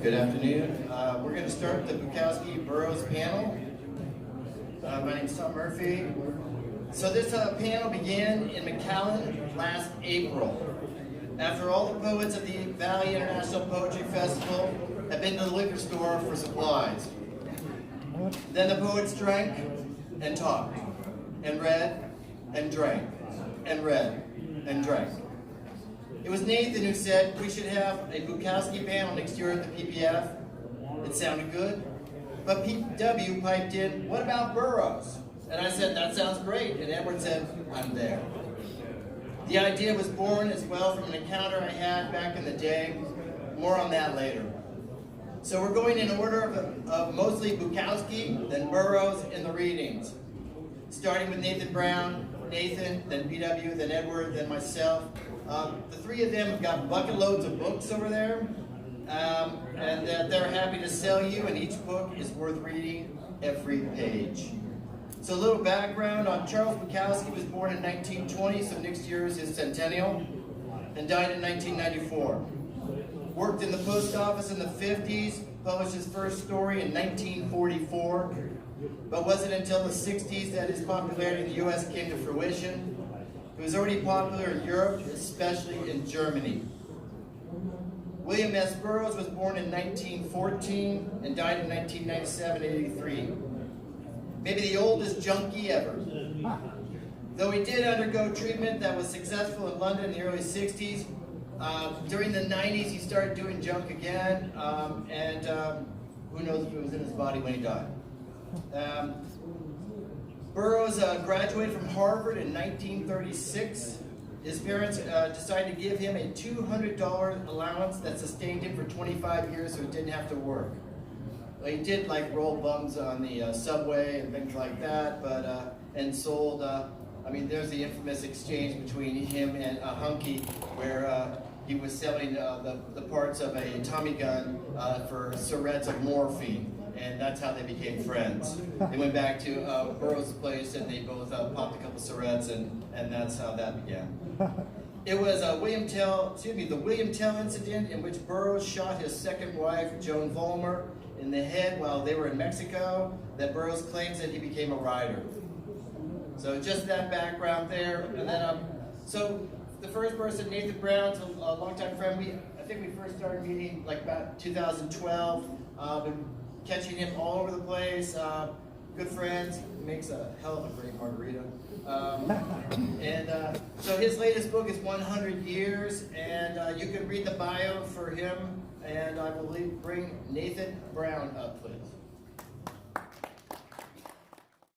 Good afternoon. We're going to start the Bukowski Burroughs panel. My name is Tom Murphy. So this panel began in McAllen last April. After all the poets at the Valley International Poetry Festival had been to the liquor store for supplies. Then the poets drank and talked, and read and drank, and read and drank. It was Nathan who said we should have a Bukowski panel next year at the PPF. It sounded good. But PW piped in, what about Burroughs? And I said, that sounds great. And Edward said, I'm there. The idea was born as well from an encounter I had back in the day. More on that later. So we're going in order of mostly Bukowski, then Burroughs in the readings. Starting with Nathan Brown, Nathan, then PW, then Edward, then myself. The three of them have got bucket loads of books over there, and they're happy to sell you, and each book is worth reading every page. So a little background on Charles Bukowski. Was born in 1920, so next year is his centennial, and died in 1994. Worked in the post office in the 50s, published his first story in 1944, but wasn't until the 60s that his popularity in the U.S. came to fruition. He was already popular in Europe, especially in Germany. William S. Burroughs was born in 1914 and died in 1997 at 83. Maybe the oldest junkie ever. Though he did undergo treatment that was successful in London in the early 60s, during the 90s he started doing junk again, and who knows if it was in his body when he died. Burroughs graduated from Harvard in 1936. His parents decided to give him a $200 allowance that sustained him for 25 years so he didn't have to work. Well, he did like roll bums on the subway and things like that, but and sold, I mean, there's the infamous exchange between him and a hunky where he was selling the parts of a Tommy gun for syringes of morphine. And that's how they became friends. They went back to Burroughs' place and they both popped a couple syringes, and that's how that began. It was the William Tell incident in which Burroughs shot his second wife, Joan Vollmer, in the head while they were in Mexico, that Burroughs claims that he became a writer. So just that background there. And then, so the first person, Nathan Brown's a longtime friend. I think we first started meeting like about 2012. Been catching him all over the place. Good friends. He makes a hell of a great margarita. So his latest book is 100 Years, and you can read the bio for him. And I will bring Nathan Brown up, please.